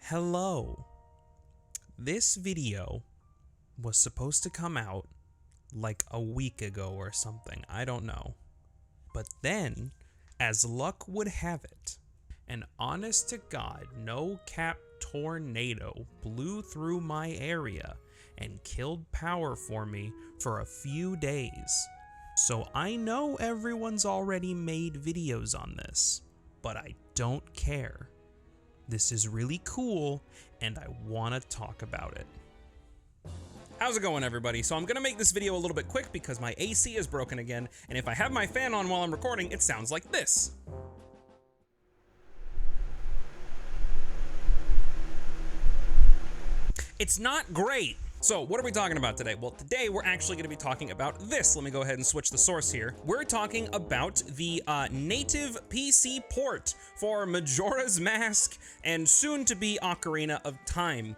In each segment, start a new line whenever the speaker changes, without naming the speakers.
Hello. This video was supposed to come out like a week ago or something. I don't know. But then, as luck would have it, an honest to God, no cap tornado blew through my area and killed power for me for a few days. So I know everyone's already made videos on this, but I don't care. This is really cool, and I want to talk about it. How's it going, everybody? So I'm going to make this video a little bit quick because my AC is broken again, and if I have my fan on while I'm recording, it sounds like this. It's not great. So what are we talking about today? Well, today we're actually going to be talking about this. Let me go ahead and switch the source here. We're talking about the native PC port for Majora's Mask and soon to be Ocarina of Time.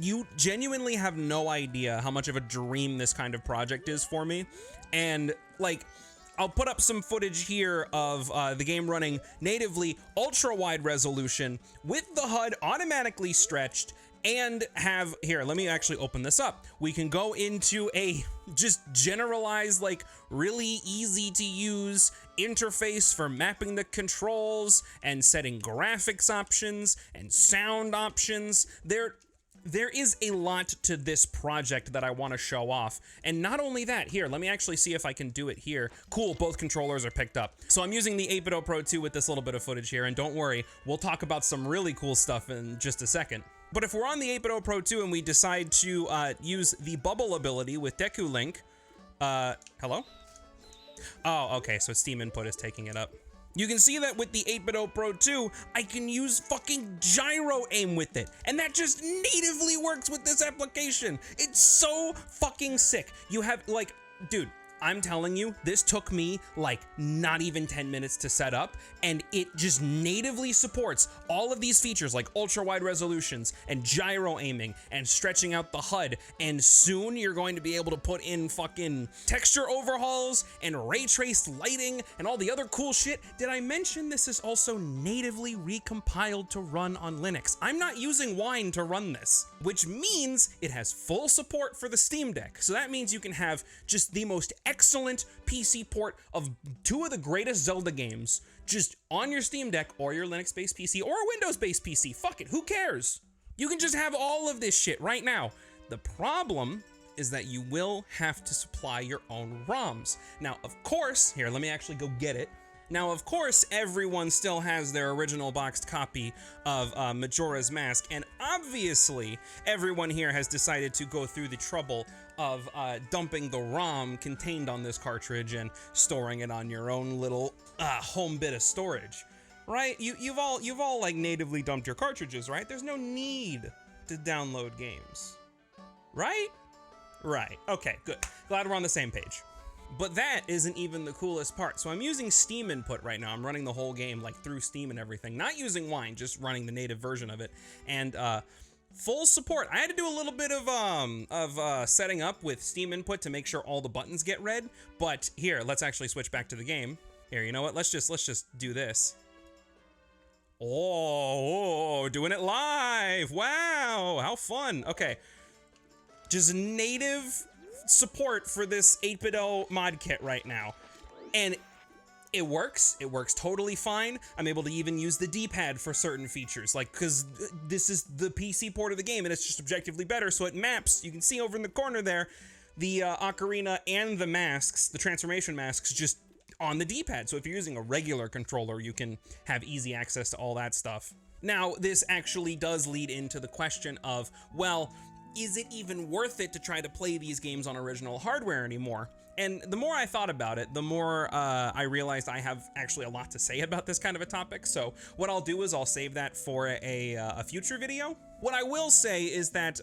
You genuinely have no idea how much of a dream this kind of project is for me. And like, I'll put up some footage here of the game running natively ultra wide resolution with the HUD automatically stretched, and have, here, let me actually open this up. We can go into a just generalized, like really easy to use interface for mapping the controls and setting graphics options and sound options. There is a lot to this project that I want to show off. And not only that, here, let me actually see if I can do it here. Cool, both controllers are picked up. So I'm using the 8BitO Pro 2 with this little bit of footage here, and don't worry, we'll talk about some really cool stuff in just a second. But if we're on the 8BitO Pro 2 and we decide to use the bubble ability with Deku Link, hello? Oh, okay, so Steam input is taking it up. You can see that with the 8BitO Pro 2, I can use fucking gyro aim with it. And that just natively works with this application. It's so fucking sick. You have, like, dude, I'm telling you, this took me like not even 10 minutes to set up, and it just natively supports all of these features like ultra wide resolutions and gyro aiming and stretching out the HUD, and soon you're going to be able to put in fucking texture overhauls and ray traced lighting and all the other cool shit. Did I mention this is also natively recompiled to run on Linux? I'm not using Wine to run this, which means it has full support for the Steam Deck. So that means you can have just the most excellent PC port of two of the greatest Zelda games just on your Steam Deck or your Linux-based PC or a Windows-based PC. Fuck it, who cares? You can just have all of this shit right now. The problem is that you will have to supply your own ROMs. Now, of course, here, let me actually go get it. Now, of course, everyone still has their original boxed copy of Majora's Mask, and obviously, everyone here has decided to go through the trouble of dumping the ROM contained on this cartridge and storing it on your own little home bit of storage, right? You've all like natively dumped your cartridges, right? There's no need to download games, right? Right. Okay, good. Glad we're on the same page. But that isn't even the coolest part. So I'm using Steam input right now. I'm running the whole game like through Steam and everything. Not using Wine, just running the native version of it. And full support. I had to do a little bit of setting up with Steam input to make sure all the buttons get red. But here, let's actually switch back to the game. Here, you know what? Let's just do this. Oh, doing it live. Wow, how fun. Okay. Just native support for this 8BitO mod kit right now, and it works totally fine. I'm able to even use the D-pad for certain features, like, because this is the PC port of the game and it's just objectively better, so it maps. You can see over in the corner there the ocarina and the masks, the transformation masks, just on the D-pad. So if you're using a regular controller, you can have easy access to all that stuff. Now, this actually does lead into the question of, well, is it even worth it to try to play these games on original hardware anymore? And the more I thought about it, the more I realized I have actually a lot to say about this kind of a topic. So what I'll do is I'll save that for a future video. What I will say is that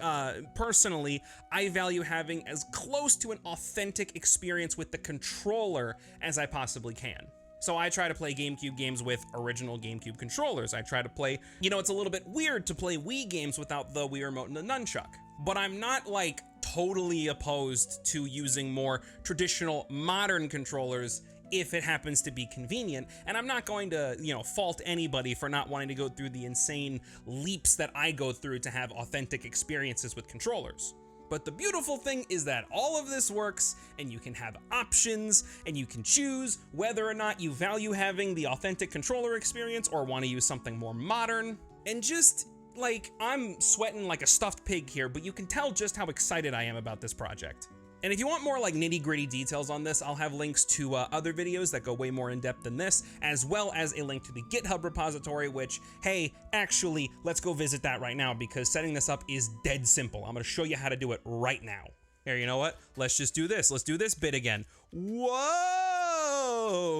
personally, I value having as close to an authentic experience with the controller as I possibly can. So I try to play GameCube games with original GameCube controllers. I try to play, you know, it's a little bit weird to play Wii games without the Wii Remote and the Nunchuck. But I'm not like totally opposed to using more traditional modern controllers if it happens to be convenient. And I'm not going to, fault anybody for not wanting to go through the insane leaps that I go through to have authentic experiences with controllers. But the beautiful thing is that all of this works, and you can have options, and you can choose whether or not you value having the authentic controller experience or want to use something more modern. And just, like, I'm sweating like a stuffed pig here, but you can tell just how excited I am about this project. And if you want more like nitty-gritty details on this, I'll have links to other videos that go way more in depth than this, as well as a link to the GitHub repository, which, hey, actually, let's go visit that right now because setting this up is dead simple. I'm gonna show you how to do it right now. Here, you know what? Let's just do this. Let's do this bit again. Whoa,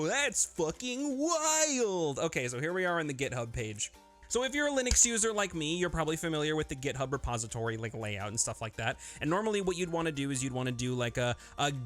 that's fucking wild. Okay, so here we are on the GitHub page. So if you're a Linux user like me, you're probably familiar with the GitHub repository, like layout and stuff like that. And normally what you'd want to do is you'd want to do like a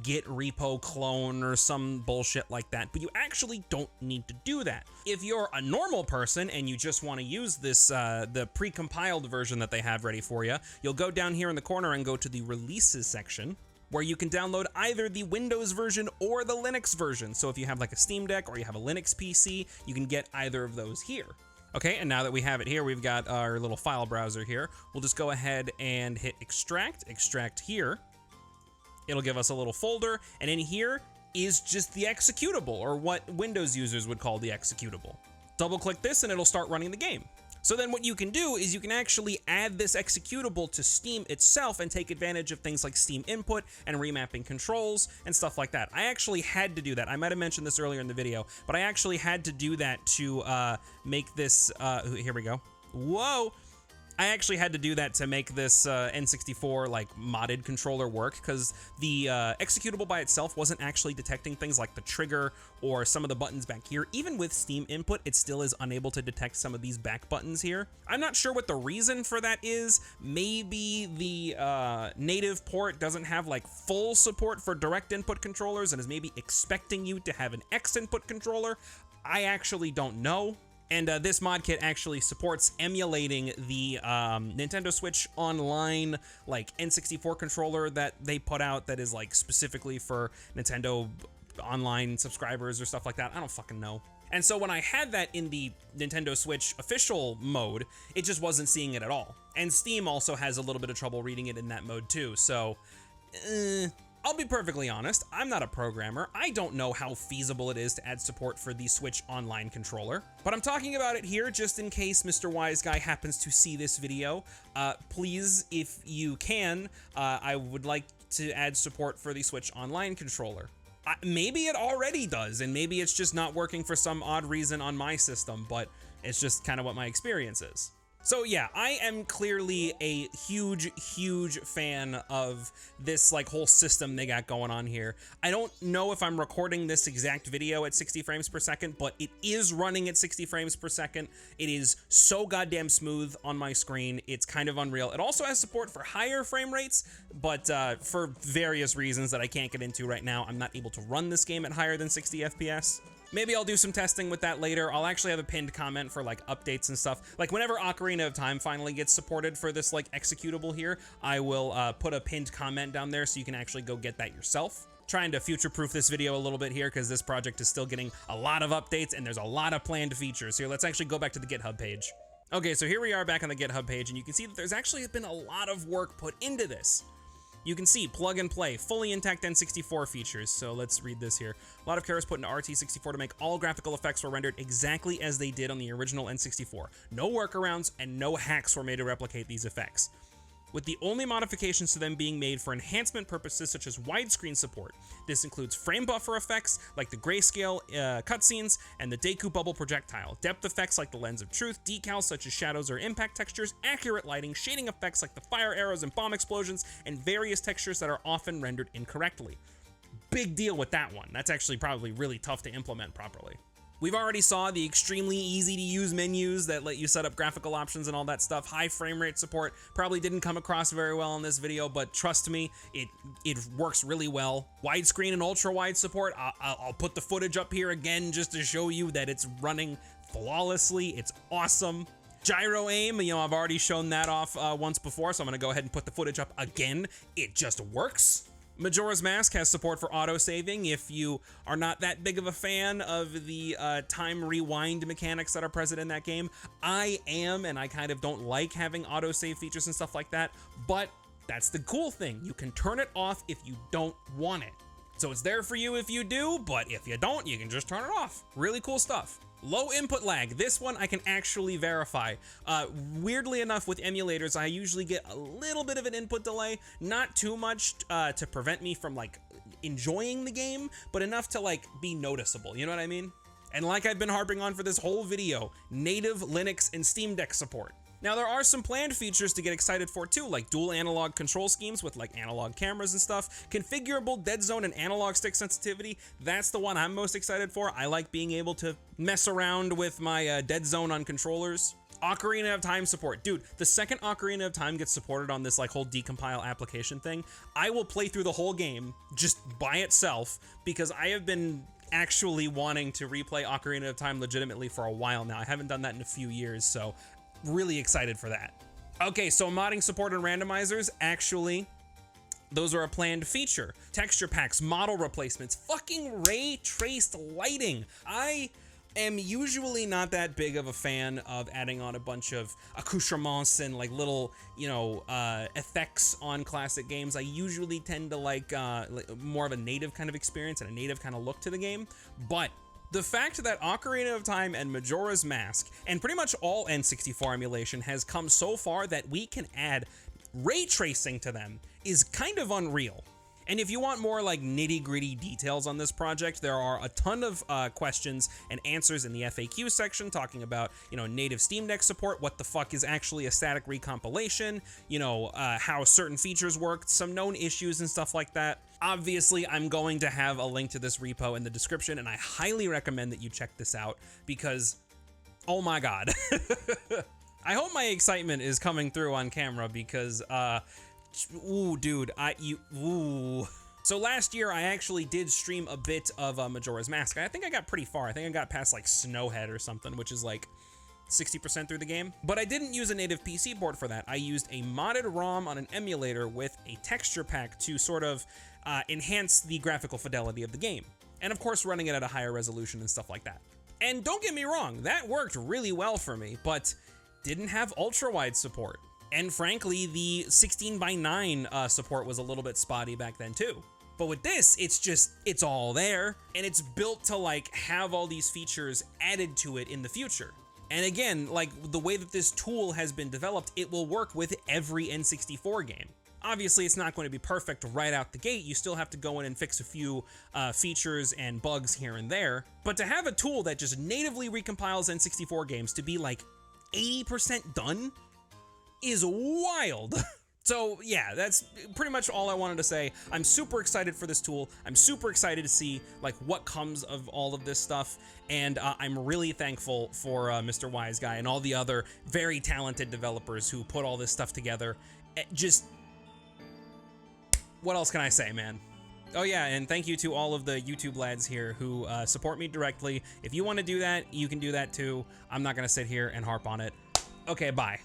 Git repo clone or some bullshit like that, but you actually don't need to do that. If you're a normal person and you just want to use this, the pre-compiled version that they have ready for you, you'll go down here in the corner and go to the releases section, where you can download either the Windows version or the Linux version. So if you have like a Steam Deck or you have a Linux PC, you can get either of those here. Okay, and now that we have it here, we've got our little file browser here. We'll just go ahead and hit extract here. It'll give us a little folder, and in here is just the executable, or what Windows users would call the executable. Double click this and it'll start running the game. So then what you can do is you can actually add this executable to Steam itself and take advantage of things like Steam input and remapping controls and stuff like that. I actually had to do that. I might have mentioned this earlier in the video, but I actually had to do that to make this, here we go. Whoa. I actually had to do that to make this N64 like modded controller work, because the executable by itself wasn't actually detecting things like the trigger or some of the buttons back here. Even with Steam input, it still is unable to detect some of these back buttons here. I'm not sure what the reason for that is. Maybe the native port doesn't have like full support for direct input controllers and is maybe expecting you to have an X input controller. I actually don't know. And this mod kit actually supports emulating the Nintendo Switch Online like N64 controller that they put out that is like specifically for Nintendo Online subscribers or stuff like that. I don't fucking know. And so when I had that in the Nintendo Switch official mode, it just wasn't seeing it at all. And Steam also has a little bit of trouble reading it in that mode too. So, I'll be perfectly honest, I'm not a programmer. I don't know how feasible it is to add support for the Switch Online controller, but I'm talking about it here just in case Mr. Wise Guy happens to see this video. Please, if you can, I would like to add support for the Switch Online controller. Maybe it already does, and maybe it's just not working for some odd reason on my system, but it's just kind of what my experience is. So yeah, I am clearly a huge fan of this like whole system they got going on here. I don't know if I'm recording this exact video at 60 frames per second, but it is running at 60 frames per second. It is so goddamn smooth on my screen. It's kind of unreal. It also has support for higher frame rates, but for various reasons that I can't get into right now, I'm not able to run this game at higher than 60 FPS. Maybe I'll do some testing with that later. I'll actually have a pinned comment for like updates and stuff. Like whenever Ocarina of Time finally gets supported for this like executable here, I will put a pinned comment down there so you can actually go get that yourself. Trying to future-proof this video a little bit here because this project is still getting a lot of updates and there's a lot of planned features. Here, let's actually go back to the GitHub page. Okay, so here we are back on the GitHub page, and you can see that there's actually been a lot of work put into this. You can see plug and play, fully intact N64 features. So let's read this here. A lot of care was put into RT64 to make all graphical effects were rendered exactly as they did on the original N64. No workarounds and no hacks were made to replicate these effects, with the only modifications to them being made for enhancement purposes such as widescreen support. This includes frame buffer effects like the grayscale cutscenes and the Deku bubble projectile, depth effects like the lens of truth, decals such as shadows or impact textures, accurate lighting, shading effects like the fire arrows and bomb explosions, and various textures that are often rendered incorrectly. Big deal with that one. That's actually probably really tough to implement properly. We've already saw the extremely easy to use menus that let you set up graphical options and all that stuff. High frame rate support probably didn't come across very well in this video, but trust me, it works really well. Widescreen and ultra wide support, I'll put the footage up here again just to show you that it's running flawlessly. It's awesome. Gyro aim, I've already shown that off once before, so I'm gonna go ahead and put the footage up again. It just works. Majora's Mask has support for auto-saving if you are not that big of a fan of the time rewind mechanics that are present in that game. I am, and I kind of don't like having auto-save features and stuff like that, but that's the cool thing. You can turn it off if you don't want it. So it's there for you if you do, but if you don't, you can just turn it off. Really cool stuff. Low input lag. This one I can actually verify. Weirdly enough, with emulators, I usually get a little bit of an input delay, not too much to prevent me from like enjoying the game, but enough to like be noticeable. You know what I mean? And like I've been harping on for this whole video, native Linux and Steam Deck support. Now, there are some planned features to get excited for too, like dual analog control schemes with like analog cameras and stuff, configurable dead zone and analog stick sensitivity. That's the one I'm most excited for. I like being able to mess around with my dead zone on controllers. Ocarina of Time support. Dude, the second Ocarina of Time gets supported on this like whole decompile application thing, I will play through the whole game just by itself because I have been actually wanting to replay Ocarina of Time legitimately for a while now. I haven't done that in a few years, so really excited for that. Okay, so modding support and randomizers, actually, those are a planned feature. Texture packs, model replacements, fucking ray traced lighting. I am usually not that big of a fan of adding on a bunch of accoutrements and like little, you know, effects on classic games. I usually tend to like more of a native kind of experience and a native kind of look to the game, but the fact that Ocarina of Time and Majora's Mask, and pretty much all N64 emulation, has come so far that we can add ray tracing to them is kind of unreal. And if you want more like nitty-gritty details on this project, there are a ton of questions and answers in the FAQ section talking about, you know, native Steam Deck support, what the fuck is actually a static recompilation, you know, how certain features work, some known issues and stuff like that. Obviously, I'm going to have a link to this repo in the description, and I highly recommend that you check this out because, oh my god. I hope my excitement is coming through on camera because, ooh, dude, ooh. So last year, I actually did stream a bit of Majora's Mask. I think I got pretty far. I think I got past like Snowhead or something, which is like 60% through the game. But I didn't use a native PC port for that. I used a modded ROM on an emulator with a texture pack to sort of enhance the graphical fidelity of the game. And of course, running it at a higher resolution and stuff like that. And don't get me wrong, that worked really well for me, but didn't have ultra-wide support. And frankly, the 16:9 support was a little bit spotty back then too. But with this, it's all there, and it's built to like have all these features added to it in the future. And again, like the way that this tool has been developed, it will work with every N64 game. Obviously, it's not going to be perfect right out the gate. You still have to go in and fix a few features and bugs here and there. But to have a tool that just natively recompiles N64 games to be like 80% done is wild. So yeah, that's pretty much all I wanted to say. I'm super excited for this tool. I'm super excited to see like what comes of all of this stuff. And I'm really thankful for Mr. Wise Guy and all the other very talented developers who put all this stuff together. Just, what else can I say, man? Oh yeah, and thank you to all of the YouTube lads here who support me directly. If you want to do that, you can do that too. I'm not gonna sit here and harp on it. Okay, bye.